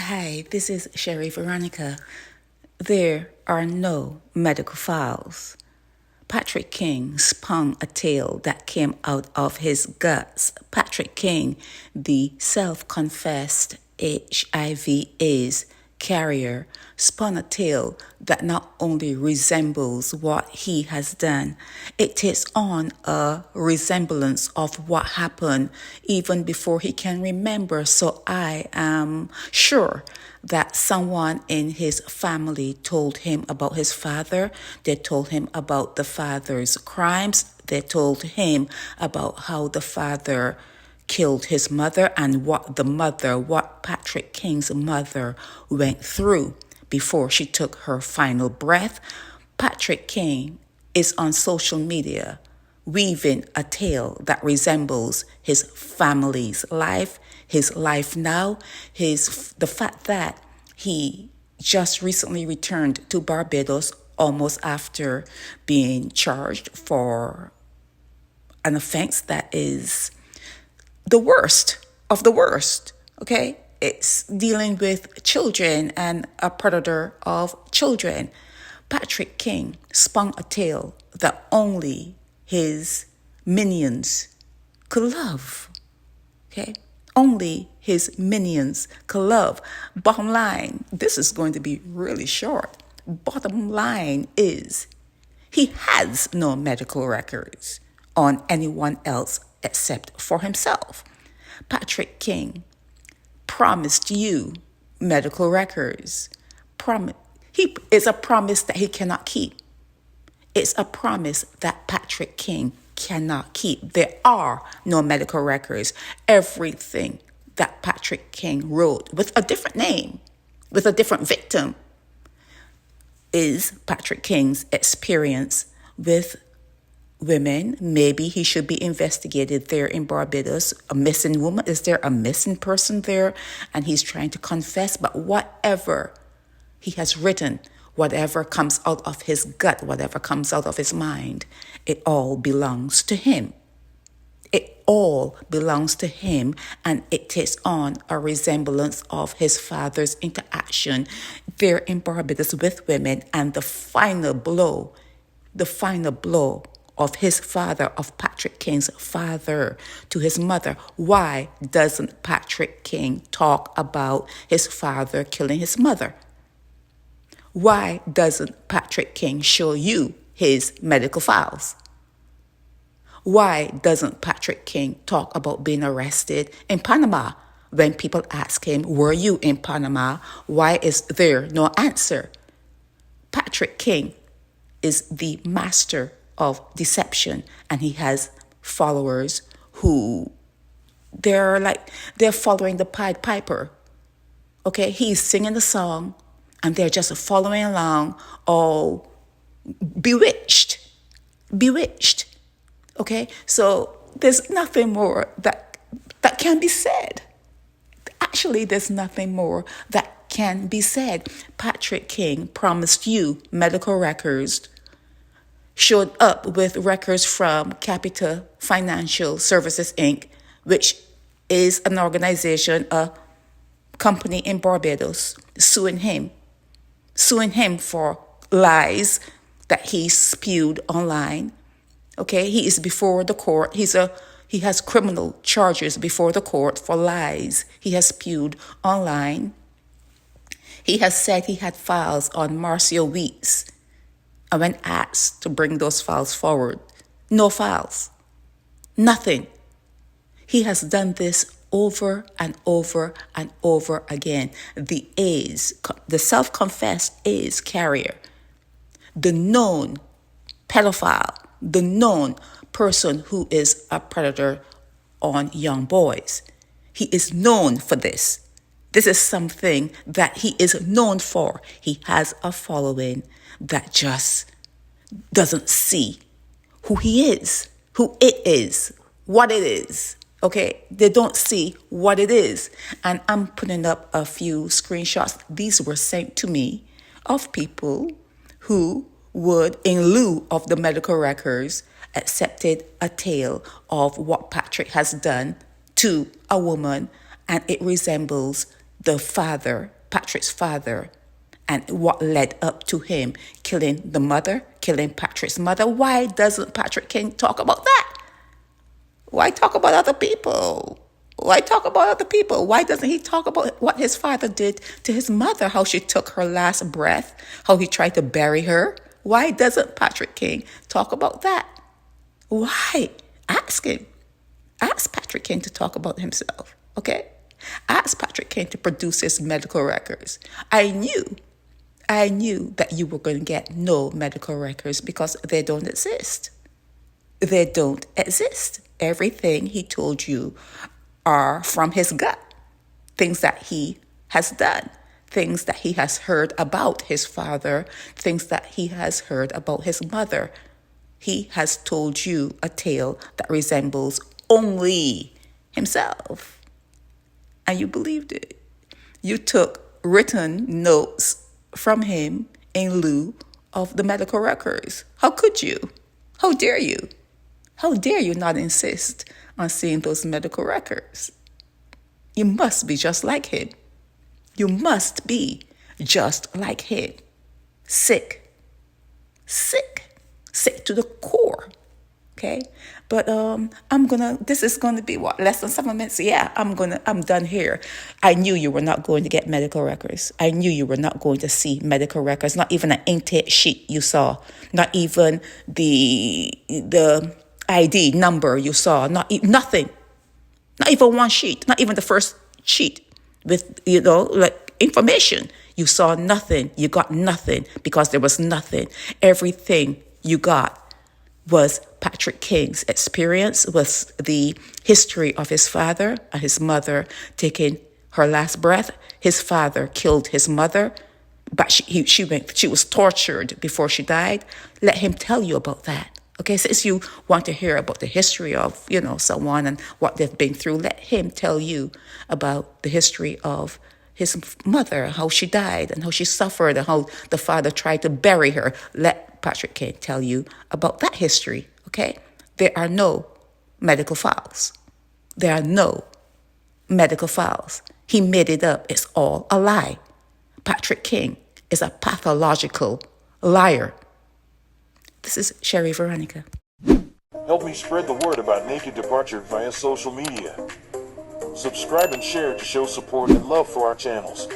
Hi, this is Sherry Veronica. There are no medical files. Patrick King spun a tale that came out of his guts. Patrick King, the self-confessed HIV/AIDS carrier, spun a tale that not only resembles what he has done, it takes on a resemblance of what happened even before he can remember. So I am sure that someone in his family told him about his father. They told him about the father's crimes. They told him about how the father killed his mother and what Patrick King's mother went through before she took her final breath. Patrick King is on social media weaving a tale that resembles his family's life, his life now, the fact that he just recently returned to Barbados almost after being charged for an offense that is the worst of the worst, okay? It's dealing with children and a predator of children. Patrick King spun a tale that only his minions could love, okay? Only his minions could love. Bottom line, this is going to be really short. Bottom line is he has no medical records on anyone else except for himself. Patrick King promised you medical records. It's a promise that he cannot keep. It's a promise that Patrick King cannot keep. There are no medical records. Everything that Patrick King wrote with a different name, with a different victim, is Patrick King's experience with women. Maybe he should be investigated there in Barbados. A missing woman. Is there a missing person there? And he's trying to confess. But whatever he has written, whatever comes out of his gut, whatever comes out of his mind, it all belongs to him. It all belongs to him, and it takes on a resemblance of his father's interaction there in Barbados with women, and the final blow of his father, of Patrick King's father to his mother. Why doesn't Patrick King talk about his father killing his mother? Why doesn't Patrick King show you his medical files? Why doesn't Patrick King talk about being arrested in Panama? When people ask him, were you in Panama? Why is there no answer? Patrick King is the master of deception, and he has followers who they're following the Pied Piper. Okay, he's singing the song and they're just following along, all bewitched. Okay, so there's nothing more that can be said. Actually, there's nothing more that can be said. Patrick King promised you medical records, showed up with records from Capita Financial Services, Inc., which is an organization, a company in Barbados, suing him for lies that he spewed online. Okay, he is before the court. He has criminal charges before the court for lies he has spewed online. He has said he had files on Marcia Weeks, and when asked to bring those files forward, no files, nothing. He has done this over and over and over again. The self-confessed AIDS carrier, the known pedophile, the known person who is a predator on young boys. He is known for this. This is something that he is known for. He has a following that just doesn't see who he is, who it is, what it is. Okay, they don't see what it is. And I'm putting up a few screenshots. These were sent to me of people who would, in lieu of the medical records, accepted a tale of what Patrick has done to a woman, and it resembles the father, Patrick's father, and what led up to him killing the mother, killing Patrick's mother. Why doesn't Patrick King talk about that? Why talk about other people? Why talk about other people? Why doesn't he talk about what his father did to his mother, how she took her last breath, how he tried to bury her? Why doesn't Patrick King talk about that? Why? Ask him. Ask Patrick King to talk about himself, okay? Ask Patrick King to produce his medical records. I knew that you were going to get no medical records because they don't exist. They don't exist. Everything he told you are from his gut. Things that he has done. Things that he has heard about his father. Things that he has heard about his mother. He has told you a tale that resembles only himself. And you believed it. You took written notes from him in lieu of the medical records. How could you? How dare you? How dare you not insist on seeing those medical records? You must be just like him. You must be just like him. Sick. Sick. Sick to the core. Okay? But this is gonna be what, less than 7 minutes? Yeah, I'm done here. I knew you were not going to get medical records. I knew you were not going to see medical records, not even an intake sheet you saw, not even the ID number you saw, nothing. Not even one sheet, not even the first sheet with, like information. You saw nothing. You got nothing because there was nothing. Everything you got was Patrick King's experience, was the history of his father and his mother taking her last breath. His father killed his mother, but she was tortured before she died. Let him tell you about that. Okay, since you want to hear about the history of, someone and what they've been through, let him tell you about the history of his mother, how she died and how she suffered and how the father tried to bury her. Let Patrick King tell you about that history, okay? There are no medical files. There are no medical files. He made it up. It's all a lie. Patrick King is a pathological liar. This is Sherry Veronica. Help me spread the word about Naked Departure via social media. Subscribe and share to show support and love for our channels.